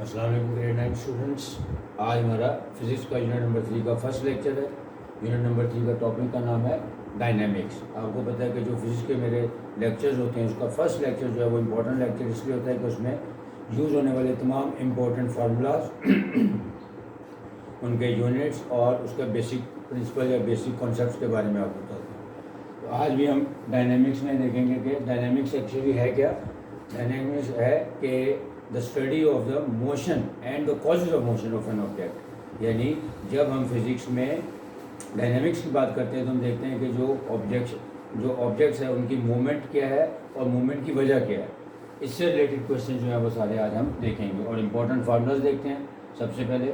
अस्सलाम वालेकुम grade 9 students. आज हमारा फिज़िक्स का यूनिट नंबर 3 का फर्स्ट लेक्चर है। यूनिट नंबर 3 का टॉपिक का नाम है डायनामिक्स। आपको पता है कि जो फिज़िक्स के मेरे लेक्चर्स होते हैं उसका फर्स्ट लेक्चर जो है वो इम्पोर्टेंट लेक्चर इसलिए होता है कि उसमें यूज़ होने वाले तमाम इम्पोर्टेंट फार्मूलाज उनके यूनिट्स और उसका बेसिक प्रिंसिपल या बेसिक कॉन्सेप्ट के बारे में आपको बताते हैं। तो आज भी हम डायनामिक्स में देखेंगे कि डायनामिक्स एक्चुअली है क्या। डायनामिक्स है कि the study of the motion and the causes of motion of an object. यानी जब हम फिज़िक्स में डायनामिक्स की बात करते हैं तो हम देखते हैं कि जो ऑब्जेक्ट्स है उनकी मूवमेंट क्या है और मूवमेंट की वजह क्या है। इससे रिलेटेड क्वेश्चन जो है वो सारे आज हम देखेंगे और इम्पोर्टेंट फार्मूलाज देखते हैं। सबसे पहले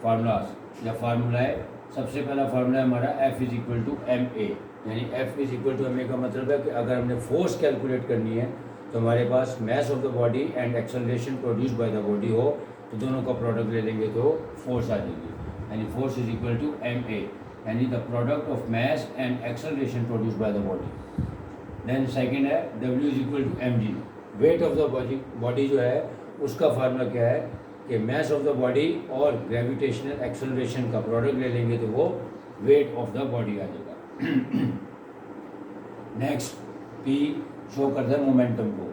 फार्मूलाज या फार्मूलाए। सबसे पहला फार्मूला है हमारा F is equal to M A. यानी F is equal to M A का मतलब है कि अगर हमने फोर्स कैलकुलेट करनी है तो हमारे पास mass of the body and acceleration produce by the body हो तो दोनों का प्रोडक्ट ले लेंगे तो फोर्स आ जाएगी। यानी force is equal to M A, यानी the product of mass and acceleration produce by the body. Then second है W is equal to M G. Weight of the body जो है उसका फार्मूला क्या है कि मास ऑफ द बॉडी और gravitational acceleration का प्रोडक्ट ले लेंगे तो वो वेट ऑफ द बॉडी आ जाएगा। नेक्स्ट P शो करता है मोमेंटम को।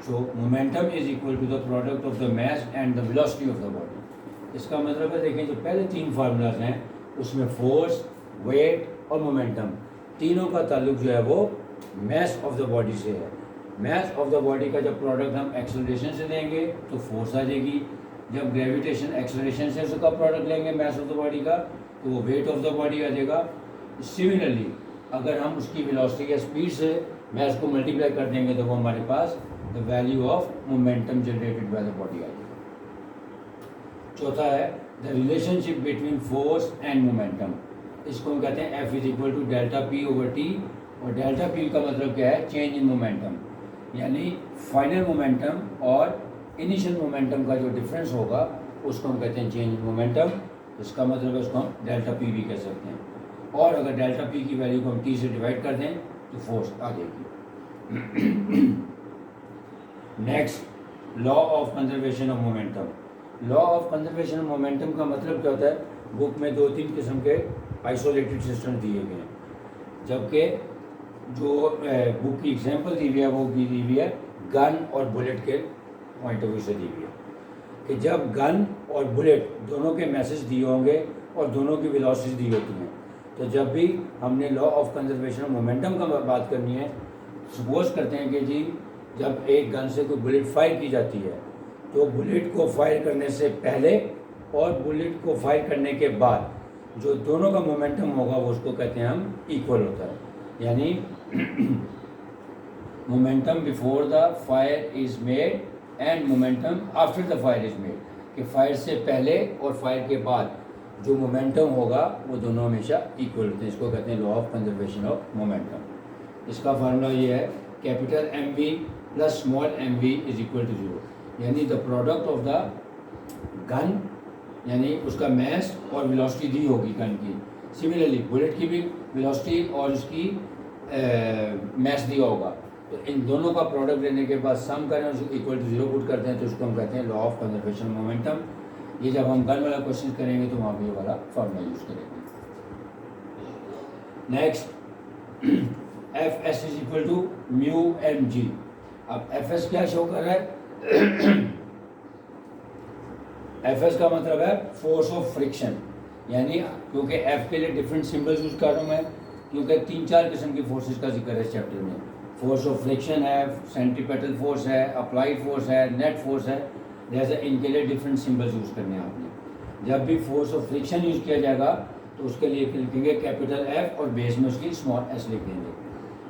So momentum is equal to the product of the mass and the velocity of the body. इसका मतलब है देखें जो पहले तीन फार्मूलाज हैं उसमें फोर्स, वेट और मोमेंटम तीनों का ताल्लुक जो है वो मास ऑफ द बॉडी से है। मास ऑफ द बॉडी का जब प्रोडक्ट हम एक्सेलरेशन से लेंगे तो फोर्स आ जाएगी। जब ग्रेविटेशन एक्सेलरेशन से उसका प्रोडक्ट लेंगे मास ऑफ द बॉडी का तो वो वेट ऑफ द बॉडी आ जाएगा। सिमिलरली अगर हम उसकी वेलोसिटी या स्पीड से मास को मल्टीप्लाई कर देंगे तो वो हमारे पास the value of momentum generated by the body आ जाएगी। चौथा है the relationship between force and momentum. इसको हम कहते हैं F is equal to delta P over T. और डेल्टा पी का मतलब क्या है, चेंज इन मोमेंटम। यानी फाइनल मोमेंटम और इनिशियल मोमेंटम का जो डिफरेंस होगा उसको हम कहते हैं चेंज इन मोमेंटम। इसका मतलब है उसको हम डेल्टा पी भी कह सकते हैं। और अगर डेल्टा पी की वैल्यू को हम टी से डिवाइड कर दें तो फोर्स आ जाएगी। Next law of conservation of momentum. Law of conservation of momentum का मतलब क्या होता है, बुक में 2-3 किस्म के आइसोलेटेड सिस्टम दिए गए हैं, जबकि जो बुक की एग्जांपल दी हुई है वो दी हुई है गन और बुलेट के पॉइंट ऑफ व्यू से दी हुई है कि जब गन और बुलेट दोनों के मैसेज दिए होंगे और दोनों की वेलोसिटी दी होती हैं तो जब भी हमने law of conservation of momentum का बात करनी है, सपोज करते हैं कि जी जब एक गन से कोई बुलेट फायर की जाती है तो बुलेट को फायर करने से पहले और बुलेट को फायर करने के बाद जो दोनों का मोमेंटम होगा वो उसको कहते हैं हम इक्वल होता है। यानी momentum before the fire is made and momentum after the fire is made, कि फायर से पहले और फायर के बाद जो मोमेंटम होगा वो दोनों हमेशा इक्वल होते हैं। इसको कहते हैं law of conservation of momentum. इसका फार्मूला ये है capital M V plus small M V is equal to 0। यानी the product of the gun, यानी उसका मास और वेलोसिटी दी होगी गन की। सिमिलरली बुलेट की भी वेलोसिटी और उसकी मास दिया होगा, तो इन दोनों का प्रोडक्ट लेने के बाद सम करें उसको इक्वल टू 0 पुट करते हैं तो उसको हम कहते हैं law of conservation of momentum. ये जब हम गन वाला क्वेश्चन करेंगे तो वहाँ पे ये वाला फॉर्मूला यूज करेंगे। Next F S is equal to mu M G. अब एफ एस क्या शो कर रहा है, एफ एस का मतलब है फोर्स ऑफ फ्रिक्शन। यानी क्योंकि एफ के लिए डिफरेंट सिंबल्स यूज कर रहा हूँ मैं, क्योंकि 3-4 किस्म की फोर्सेस का जिक्र है इस चैप्टर में। फोर्स ऑफ फ्रिक्शन है, सेंट्रीपेटल फोर्स है, अप्लाइड फोर्स है, नेट फोर्स है। जैसे इनके लिए डिफरेंट सिंबल्स यूज़ करने हैं आपने। जब भी फोर्स ऑफ फ्रिक्शन यूज़ किया जाएगा तो उसके लिए लिखेंगे कैपिटल एफ और बेस में उसकी स्मॉल एस लिख देंगे।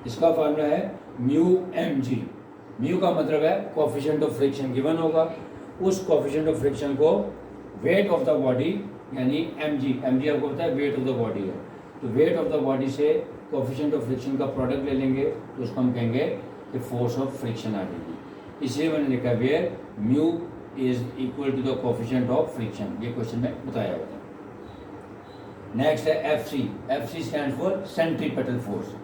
इसका फार्मूला है म्यू एम जी। म्यू का मतलब है कोफिशिएंट ऑफ फ्रिक्शन गिवन होगा, उस कोफिशिएंट ऑफ फ्रिक्शन को वेट ऑफ द बॉडी यानी एम जी आपको पता है वेट ऑफ द बॉडी है, तो वेट ऑफ द बॉडी से कोफिशिएंट ऑफ फ्रिक्शन का प्रोडक्ट ले लेंगे तो उसको हम कहेंगे कि फोर्स ऑफ फ्रिक्शन आ जाएगी। इसलिए मैंने लिखा where mu is equal to the coefficient of friction. ये क्वेश्चन में बताया होता है। नेक्स्ट है F C. F C stand for centripetal force.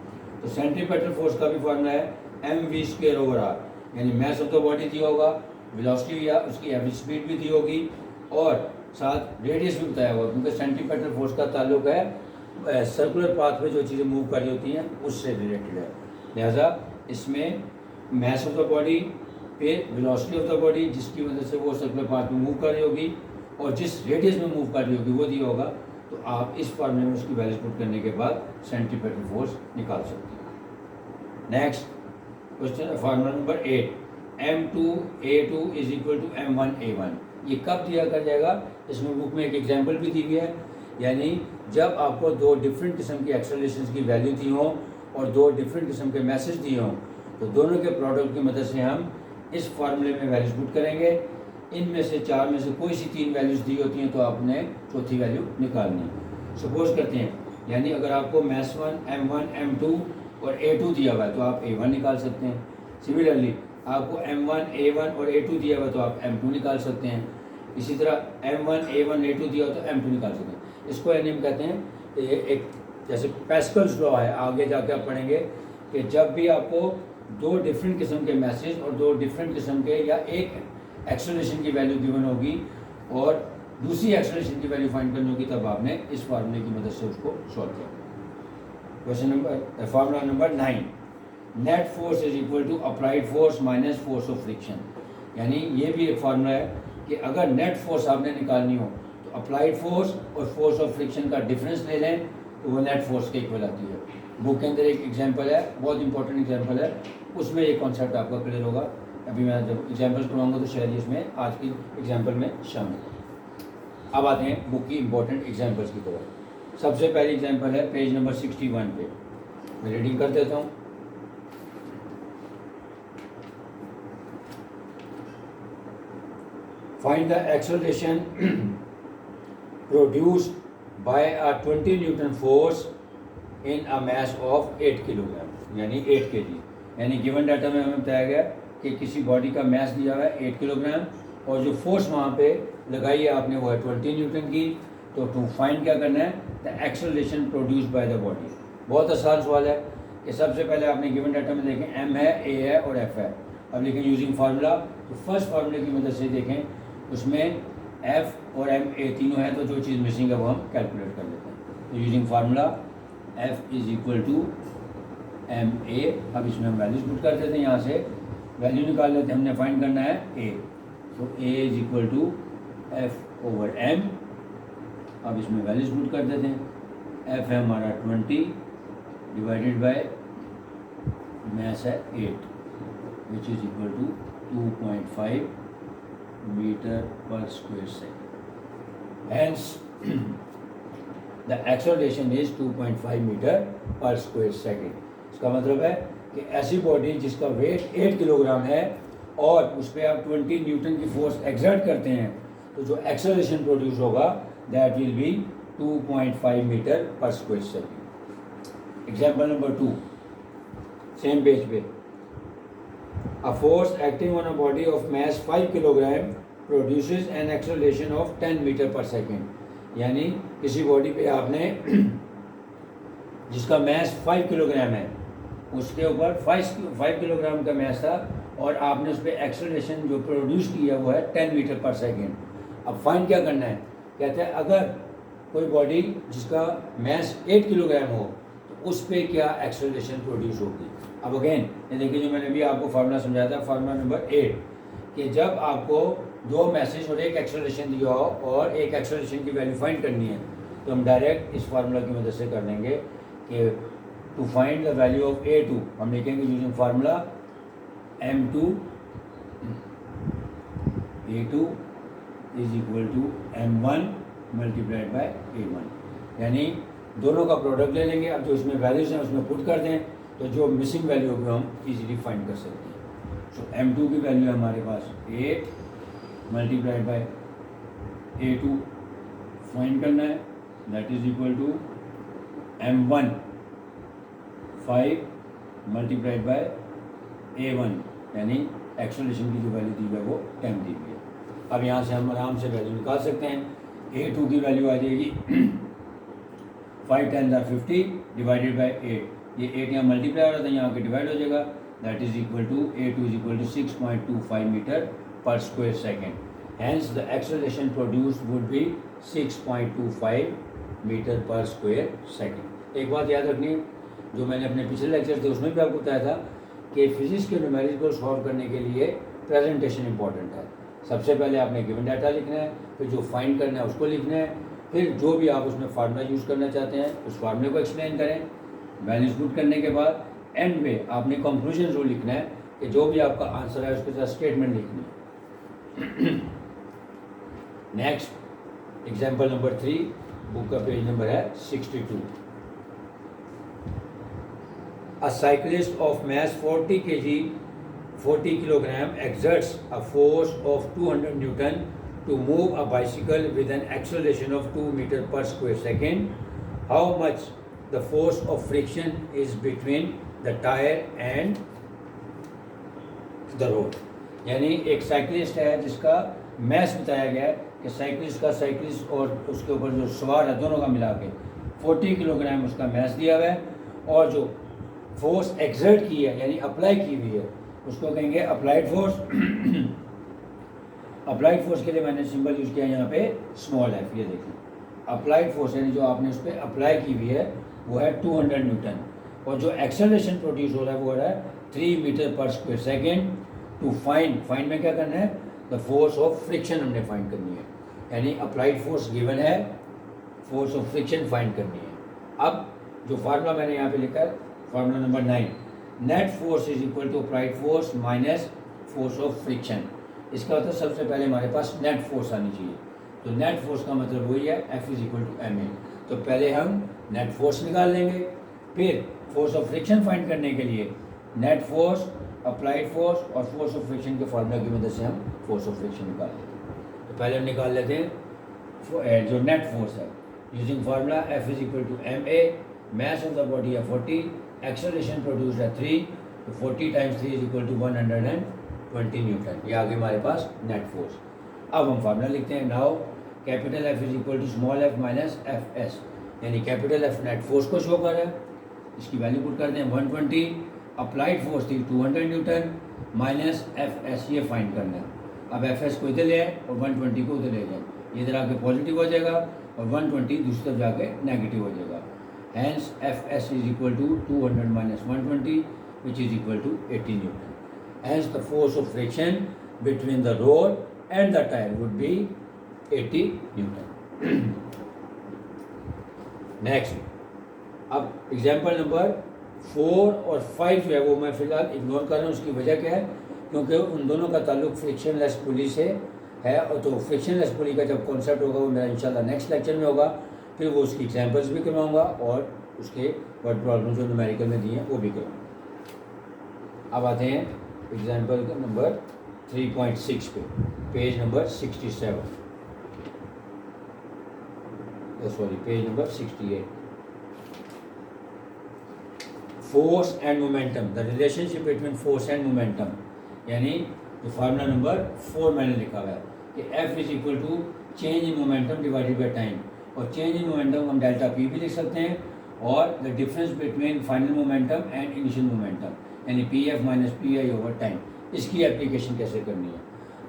तो सेंट्रीपेटल फोर्स का भी फॉर्मूला है M V square over R. यानी मास ऑफ द बॉडी दिया होगा, वेलोसिटी या उसकी एवरेज स्पीड भी दी होगी और साथ रेडियस भी बताया होगा, क्योंकि सेंटीमीटर फोर्स का ताल्लुक है सर्कुलर पाथ पे जो चीज़ें मूव कर रही होती हैं उससे रिलेटेड है। लिहाजा इसमें मास ऑफ द बॉडी, फिर वेलोसिटी ऑफ द बॉडी जिसकी वजह से वो सर्कुलर पाथ में मूव कर रही होगी और जिस रेडियस में मूव कर रही होगी वो दिया होगा। तो आप इस फार्मूले में उसकी वैल्यूज पुट करने के बाद सेंटीमीटर फोर्स निकाल सकते हैं। Next question formula number 8, M2A2 is equal to M1A1। ये कब दिया कर जाएगा? इसमें बुक में एक एग्जांपल भी दी हुई है, यानी जब आपको दो डिफरेंट किस्म की एक्सेलरेशन की वैल्यू दी हो और दो डिफरेंट किस्म के मैसेज दिए हों, तो दोनों के प्रोडक्ट की मदद से हम इस फार्मूले में वैल्यूज पुट करेंगे। इनमें से चार में से कोई सी तीन वैल्यूज दी होती हैं तो आपने चौथी वैल्यू निकालनी। सपोज करते हैं, यानी अगर आपको मैथ्स 1 M1 M2 और A2 दिया हुआ है तो आप A1 निकाल सकते हैं। सिमिलरली आपको M1 A1 और A2 दिया हुआ है तो आप M2 निकाल सकते हैं। इसी तरह M1 A1 A2 दिया हो तो M2 निकाल सकते हैं। इसको यानी हम कहते हैं ये एक जैसे पैस्कल्स लॉ है, आगे जाके आप पढ़ेंगे कि जब भी आपको दो डिफरेंट किस्म के मैसेज और दो डिफरेंट किस्म के या एक एक्सेलरेशन की वैल्यू गिवन होगी और दूसरी एक्सेलरेशन की वैल्यू फाइंड करनी होगी, तब आपने इस फार्मूले की मदद से उसको सॉल्व किया। Question number formula number 9, net force is equal to applied force minus force of friction. यानी ये भी एक फार्मूला है कि अगर नेट फोर्स आपने निकालनी हो तो अप्लाइड फोर्स और फोर्स ऑफ फ्रिक्शन का डिफरेंस ले लें तो वो नेट फोर्स के इक्वल आती है। बुक के अंदर एक एग्जांपल है, बहुत इंपॉर्टेंट एग्जांपल है, उसमें ये कॉन्सेप्ट आपका क्लियर होगा। अभी मैं जब एग्जांपल्स करवाऊंगा तो शायद इसमें आज की एग्जांपल में शामिल। अब आते हैं बुक की इंपॉर्टेंट एग्जांपल्स की तरफ। सबसे पहली एग्जांपल है पेज नंबर 61 पे, मैं रीडिंग कर देता हूँ। Find the acceleration produced by a 20 Newton force in a mass of 8 kilogram, यानी 8 kg। यानी गिवन डाटा में हमें बताया गया कि किसी बॉडी का मास दिया हुआ है 8 किलोग्राम और जो फोर्स वहाँ पे लगाई है आपने वो है 20 न्यूटन की। तो टू फाइंड क्या करना है? The acceleration produced by the body. बहुत आसान सवाल है कि सबसे पहले आपने गिवन डाटा में देखें M है, A है और F है। अब लिखें यूजिंग फार्मूला, तो फर्स्ट फार्मूले की मदद से देखें उसमें F और M A तीनों है, तो जो चीज़ मिसिंग है वो हम कैलकुलेट कर लेते हैं। तो using formula F is equal to MA। अब इसमें हम वैल्यूज पुट कर देते हैं, यहाँ से वैल्यू निकाल लेते हैं। हमने फाइंड करना है A, तो A is equal to F over M। अब इसमें वैल्यूज पुट कर देते हैं। F है हमारा 20 डिवाइडेड बाय मास है 8 which is equal to 2.5 metre per square second. Hence the acceleration is 2.5 metre per square second. इसका मतलब है कि ऐसी बॉडी जिसका वेट 8 किलोग्राम है और उस पर आप 20 न्यूटन की फोर्स एक्सर्ट करते हैं तो जो एक्सेलरेशन प्रोड्यूस होगा that will be 2.5 metre per square second. Example number 2, same page पे। A force acting on a body of mass 5 kilogram produces an acceleration of 10 metre per second. यानी किसी body पे आपने जिसका मास 5 किलोग्राम है उसके ऊपर 5 किलोग्राम का मास था और आपने उस पर एक्सेलरेशन जो प्रोड्यूस किया वो है 10 मीटर पर सेकेंड। अब फाइंड क्या करना है? कहते हैं अगर कोई बॉडी जिसका मास 8 किलोग्राम हो तो उस पर क्या एक्सेलरेशन प्रोड्यूस होगी। अब अगेन ये देखिए जो मैंने अभी आपको फार्मूला समझाया था, फार्मूला नंबर 8, कि जब आपको दो मैसेज और एक एक्सेलरेशन दिया हो और एक एक्सेलरेशन की वैल्यू फाइंड करनी है तो हम डायरेक्ट इस फार्मूला की मदद से कर लेंगे कि to find the value of A2 हम लिखेंगे using formula M2 A2 is equal to M1 multiplied by A1। यानी दोनों का प्रोडक्ट ले लेंगे। अब जो इसमें वैल्यूज हैं उसमें पुट कर दें तो जो मिसिंग वैल्यू होगी हम इजीली फाइंड कर सकते हैं। सो M2 की वैल्यू है हमारे पास 8 मल्टीप्लाइड बाय A2 फाइंड करना है, that is equal to M1 5 multiplied by A1, यानी एक्सेलरेशन की जो वैल्यू दी है वो 10 दी हुई है। अब यहाँ से हम आराम से वैल्यू निकाल सकते हैं। A2 की वैल्यू आ जाएगी 5 10 50 डिवाइडेड बाय 8। ये 8 यहाँ मल्टीप्लाई हो रहा था, यहाँ आके डिवाइड हो जाएगा, that is equal to A2 is equal to 6.25 metre per square second. Hence the acceleration produced would be 6.25 metre per square second. एक बात याद रखनी, जो मैंने अपने पिछले लेक्चर थे उसमें भी आपको बताया था कि फिजिक्स के न्यूमेरिकल को सॉल्व करने के लिए प्रेजेंटेशन इंपॉर्टेंट है। सबसे पहले आपने गिवन डाटा लिखना है, फिर जो फाइंड करना है उसको लिखना है, फिर जो भी आप उसमें फार्मूला यूज़ करना चाहते हैं उस फार्मूले को एक्सप्लेन करें। बैलेंस गुड करने के बाद एंड में आपने कंक्लूजन जो लिखना है कि जो भी आपका आंसर है उसके साथ स्टेटमेंट लिखनी है। नेक्स्ट एग्जाम्पल नंबर 3, बुक का पेज नंबर है 62। A cyclist of mass 40 kg 40 kilogram exerts a force of 200 Newton to move a bicycle with an acceleration of 2 meter per square second. How much the force of friction is between the tire and the road? यानी एक cyclist है जिसका mess बताया गया है कि cyclist और उसके ऊपर जो सवार है दोनों का मिला के 40 किलोग्राम उसका मैस दिया हुआ है, और जो फोर्स एक्सर्ट की है यानी अप्लाई की हुई है उसको कहेंगे अप्लाइड फोर्स। अप्लाइड फोर्स के लिए मैंने सिंबल यूज़ किया यहाँ पे स्मॉल एफ। ये देखिए अप्लाइड फोर्स यानी जो आपने उस पर अप्लाई की हुई है वो है 200 न्यूटन, और जो एक्सेलरेशन प्रोड्यूस हो रहा है वो हो रहा है 3 metre per square second. To find में क्या करना है, द फोर्स ऑफ फ्रिक्शन हमने फाइंड करनी है, यानी अप्लाइड फोर्स गिवन है, फोर्स ऑफ फ्रिक्शन फाइंड करनी है। अब जो फार्मूला मैंने यहाँ पे लिखा है formula number 9, net force is equal to applied force minus force of friction. इसका मतलब सबसे पहले हमारे पास नेट फोर्स आनी चाहिए, तो नेट फोर्स का मतलब वही है F is equal to M A. तो पहले हम नेट फोर्स निकाल लेंगे, फिर फोर्स ऑफ फ्रिक्शन फाइंड करने के लिए नेट फोर्स, अप्लाइड फोर्स और फोर्स ऑफ फ्रिक्शन के फार्मूला की मदद से हम फोर्स ऑफ फ्रिक्शन निकाल लेंगे। तो पहले हम निकाल लेते हैं जो नेट फोर्स है using formula F is equal to M A, mass of the body है 40, एक्सेलरेशन प्रोड्यूस्ड है 3, तो 40 times 3 is equal to 120 newton. ये आगे हमारे पास नेट फोर्स। अब हम फार्मूला लिखते हैं, now capital F is equal to small f minus F S, यानी कैपिटल F नेट फोर्स को शो कर रहा है, इसकी वैल्यू पुट करते हैं 120, अप्लाइड फोर्स थी 200 न्यूटन माइनस एफ एस, ये फाइंड करना है। अब एफ एस को इधर ले आए और 120 को उधर ले जाए, इधर आके पॉजिटिव हो जाएगा और 120 दूसरी तरफ जाके नेगेटिव हो जाएगा। Hence F S is equal to 200 minus 120 which is equal to 80 newton. Hence the force of friction between the road and the tyre would be 80 newton. Next, अब एग्जाम्पल नंबर 4 और 5 जो है वो मैं फिलहाल इग्नोर कर रहा हूँ। उसकी वजह क्या है, क्योंकि उन दोनों का ताल्लुक फ्रिक्शनलेस पुली से है, और तो फ्रिक्शनलेस पुली का जब कॉन्सेप्ट होगा वो मेरा इंशाल्लाह नेक्स्ट लेक्चर में होगा, फिर वो उसकी एग्जांपल्स भी करवाऊंगा और उसके वर्ड प्रॉब्लम जो न्यूमेरिकल में दिए हैं वो भी करवाऊंगा। अब आते हैं एग्जाम्पल नंबर 3.6 पे, page number 67, sorry page number 68। Force and momentum, the relationship between force and momentum, यानी जो फार्मूला नंबर 4 मैंने लिखा हुआ है कि F इज इक्वल टू change in momentum divided by time, और चेंज इन मोमेंटम हम डेल्टा P भी लिख सकते हैं, और the difference between final momentum and initial momentum, यानी PF माइनस PI ओवर टाइम, इसकी एप्लीकेशन कैसे करनी है।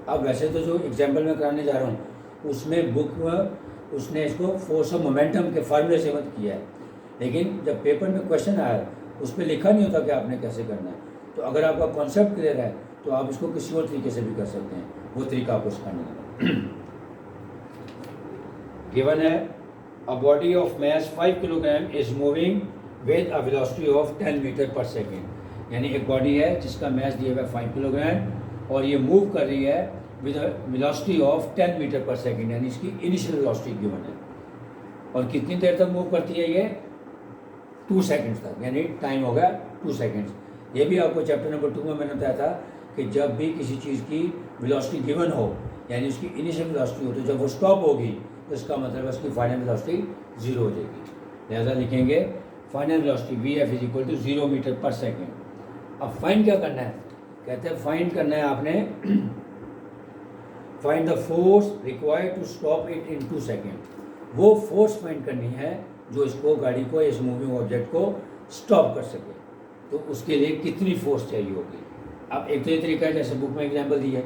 अब वैसे तो जो एग्जाम्पल मैं कराने जा रहा हूँ उसमें बुक में उसने इसको फोर्स ऑफ मोमेंटम के फार्मूले से मत किया है, लेकिन जब पेपर में क्वेश्चन आया उस पर लिखा नहीं होता कि आपने कैसे करना है। तो अगर आपका कॉन्सेप्ट क्लियर है तो आप इसको किसी और तरीके से भी कर सकते हैं, वो तरीका आपको सिखाने लगा। गिवन है a body of mass 5 kilogram is moving with a velocity of 10 metre per second, यानी एक बॉडी है जिसका मैस दिया हुआ है 5 किलोग्राम और ये मूव कर रही है with a velocity of 10 metre per second, यानी इसकी इनिशियल वेलोसिटी गिवन है, और कितनी देर तक मूव करती है ये 2 सेकेंड्स तक, यानी टाइम हो गया 2 सेकेंड्स। ये भी आपको चैप्टर नंबर 2 में मैंने बताया था कि जब भी किसी चीज़ की वेलोसिटी गिवन हो यानी उसकी इनिशियल वेलोसिटी हो, तो जब वो स्टॉप होगी तो इसका मतलब है उसकी फाइनल वेलोसिटी 0 हो जाएगी। लिहाजा लिखेंगे final velocity VF is equal to 0 metre per second. अब फाइंड क्या करना है, कहते हैं फाइंड करना है आपने find the force required to stop it in 2 second. वो फोर्स फाइंड करनी है जो इसको गाड़ी को इस मूविंग ऑब्जेक्ट को स्टॉप कर सके, तो उसके लिए कितनी फोर्स चाहिए होगी। अब एक तो ये तरीका है जैसे बुक में एग्जांपल दी है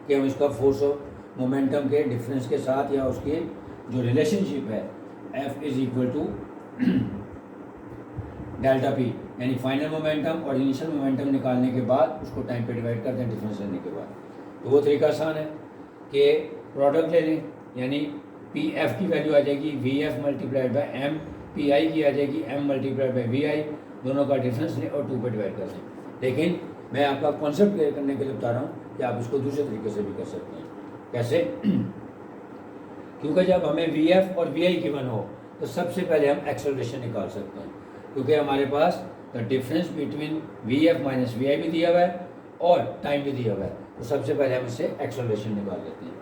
कि हम इसका फोर्स और मोमेंटम के डिफरेंस के साथ या उसकी जो रिलेशनशिप है F is equal to delta P, यानी फाइनल मोमेंटम और इनिशियल मोमेंटम निकालने के बाद उसको टाइम पे डिवाइड करते हैं डिफरेंस लेने के बाद। तो वो तरीका आसान है कि प्रोडक्ट ले लें, यानी पी एफ की वैल्यू आ जाएगी V F multiplied by M, P I की आ जाएगी M multiplied by V I, दोनों का डिफरेंस लें और 2 पे डिवाइड कर दें। लेकिन मैं आपका कॉन्सेप्ट क्लियर करने के लिए बता रहा हूँ कि आप इसको दूसरे तरीके से भी कर सकते हैं। कैसे? क्योंकि जब हमें वी एफ और वी आई गिवन हो तो सबसे पहले हम एक्सेलरेशन निकाल सकते हैं, क्योंकि हमारे पास the difference between V F minus V I भी दिया हुआ है और टाइम भी दिया हुआ है। तो सबसे पहले हम इससे एक्सेलरेशन निकाल लेते हैं।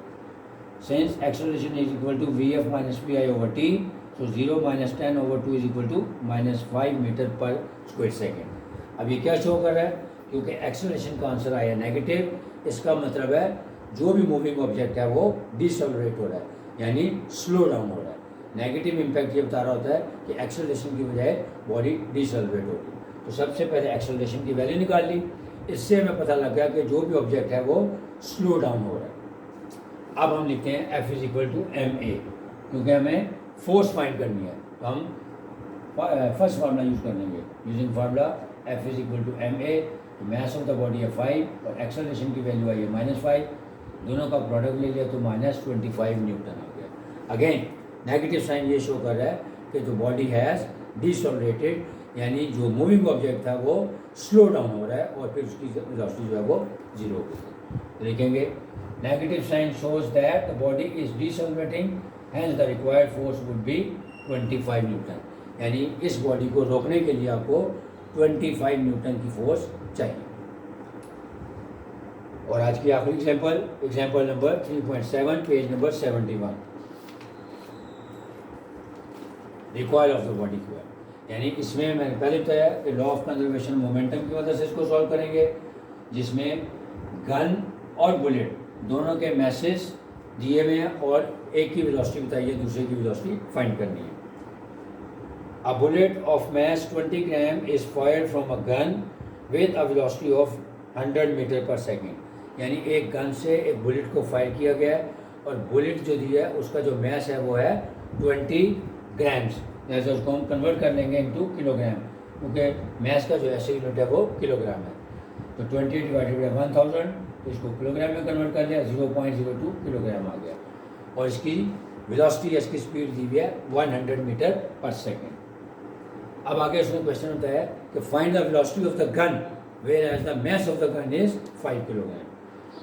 Since acceleration is equal to V F minus V I over T, so 0 minus 10 over 2 is equal to -5 metre per square second. अब ये क्या शो कर रहा है? क्योंकि एक्सेलरेशन का आंसर आया नेगेटिव, इसका मतलब है जो भी मूविंग ऑब्जेक्ट है वो डिसेलरेट हो रहा है, यानी स्लो डाउन हो रहा है। नेगेटिव इम्पैक्ट ये बता रहा होता है कि एक्सेलरेशन की बजाय बॉडी डिसेलरेट होगी। तो सबसे पहले एक्सेलरेशन की वैल्यू निकाल ली, इससे हमें पता लग गया कि जो भी ऑब्जेक्ट है वो स्लो डाउन हो रहा है। अब हम लिखते हैं F is equal to M A, क्योंकि हमें फोर्स फाइंड करनी है। तो हम फर्स्ट फार्मूला यूज कर लेंगे। Using formula F is equal to M A, mass of the body है 5 और एक्सेलरेशन की वैल्यू आई है -5, दोनों का प्रोडक्ट ले लिया तो -25 न्यूटन आ गया। अगेन नेगेटिव साइन ये शो कर रहा है कि जो बॉडी हैज़ डिसेलरेटेड, यानी जो मूविंग ऑब्जेक्ट था वो स्लो डाउन हो रहा है और फिर उसकी वेलोसिटी जो है वो 0 हो गई। लिखेंगे negative sign shows that the body is decelerating, hence the required force would be 25 newton, यानी इस बॉडी को रोकने के लिए आपको 25 न्यूटन की फोर्स चाहिए। और आज की आखिरी example number 3.7, page number 71, recoil of the body को है। यानी इसमें मैंने पहले बताया कि लॉ ऑफ कंजर्वेशन मोमेंटम की मदद से इसको सॉल्व करेंगे, जिसमें गन और बुलेट दोनों के मैसेज दिए हुए हैं और एक की वेलोसिटी बताइए, दूसरे की वेलोसिटी फाइंड करनी है। A bullet of mass 20 gram is fired from a gun with a velocity of 100 metre per second, यानी एक गन से एक बुलेट को फायर किया गया है और बुलेट जो दी है उसका जो मैस है वो है 20 ग्राम्स। जैसे उसको हम कन्वर्ट कर लेंगे इनटू किलोग्राम, क्योंकि मैस का जो ऐसे यूनिट है वो किलोग्राम है। तो 20 डिवाइडेड बाई 1000, तो इसको किलोग्राम में कन्वर्ट कर लिया, 0.02 किलोग्राम आ गया। और इसकी वेलोसिटी, इसकी स्पीड दी हुई है 100 मीटर पर सेकेंड। अब आगे उसमें क्वेश्चन होता है कि find the velocity of the gun whereas the mass of the gun is 5 kilogram.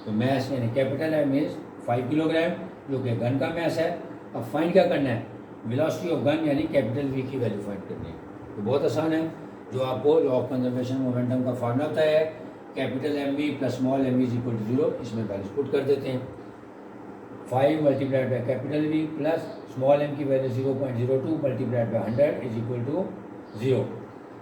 तो मैस यानी कैपिटल एम इज 5 किलोग्राम, जो कि गन का मैस है। अब फाइंड क्या करना है? वेलोसिटी ऑफ गन यानी कैपिटल वी की वैल्यू फाइंड करनी है। तो बहुत आसान है, जो आपको लॉ ऑफ कंजर्वेशन मोमेंटम का फार्मूला होता है, capital M V plus small M V is equal to 0, इसमें वैल्यूज पुट कर देते हैं। 5 multiplied by capital V plus small M की value 0.02 multiplied by 100 is equal to 0।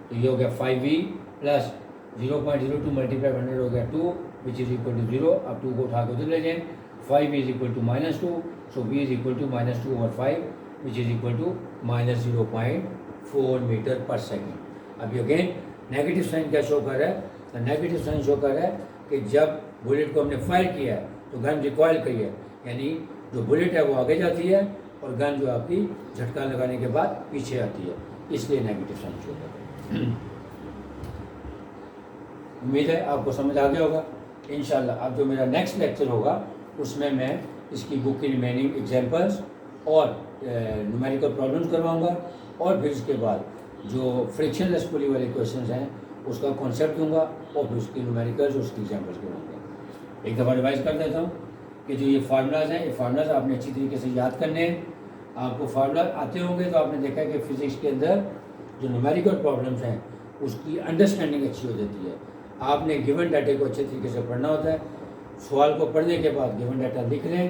तो ये हो गया 5v प्लस 0.02 मल्टीप्लाइड 100 हो गया 2, विच इज इक्वल टू 0। अब 2 को उठा के उधर ले जाएं, 5v is equal to -2, so v is equal to -2 over 5 which is equal to -0.4 metre per second. अब अगेन नेगेटिव साइन क्या शो कर रहा है? तो नेगेटिव साइन शो कर रहा है कि जब बुलेट को हमने फायर किया है तो गन रिकॉइल करी है, यानी जो बुलेट है वो आगे जाती है और गन जो आपकी झटका लगाने के बाद पीछे आती है, इसलिए नेगेटिव साइन शो कर रहा है। उम्मीद है आपको समझ आ गया होगा। इंशाल्लाह अब जो मेरा नेक्स्ट लेक्चर होगा उसमें मैं इसकी बुक की रिमेनिंग एग्जाम्पल्स और न्यूमेरिकल प्रॉब्लम्स करवाऊंगा, और फिर इसके बाद जो फ्रिक्शनलेस पुली वाले क्वेश्चंस हैं उसका कॉन्सेप्ट दूंगा और फिर उसकी न्यूमेरिकल्स उसकी एग्जाम्पल्स करवाऊंगा। एक दफ़ा रिवाइज कर देता हूँ कि जो ये फार्मूलाज हैं, ये फार्मूलाज आपने अच्छी तरीके से याद करने हैं। आपको फार्मूला आते होंगे तो आपने देखा कि फिज़िक्स के अंदर जो न्यूमेरिकल प्रॉब्लम्स हैं उसकी अंडरस्टैंडिंग अच्छी हो जाती है। आपने गिवन डाटे को अच्छे तरीके से पढ़ना होता है। सवाल को पढ़ने के बाद गिवन डाटा लिख लें,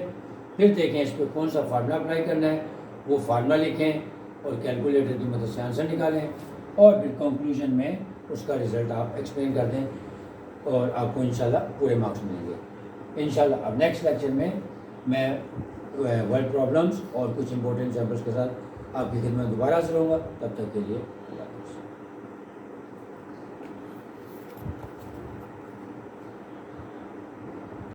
फिर देखें इस पर कौन सा फार्मूला अप्लाई करना है, वो फार्मूला लिखें और कैलकुलेटर की मदद से आंसर निकालें, और फिर कंक्लूजन में उसका रिज़ल्ट आप एक्सप्लेन कर दें और आपको इंशाल्लाह पूरे मार्क्स मिलेंगे। इंशाल्लाह अब नेक्स्ट लेक्चर में मैं वर्ड प्रॉब्लम्स और कुछ इंपॉर्टेंट एग्जाम्पल्स के साथ आपकी खिदमत दोबारा हाजिर होऊंगा। तब तक के लिए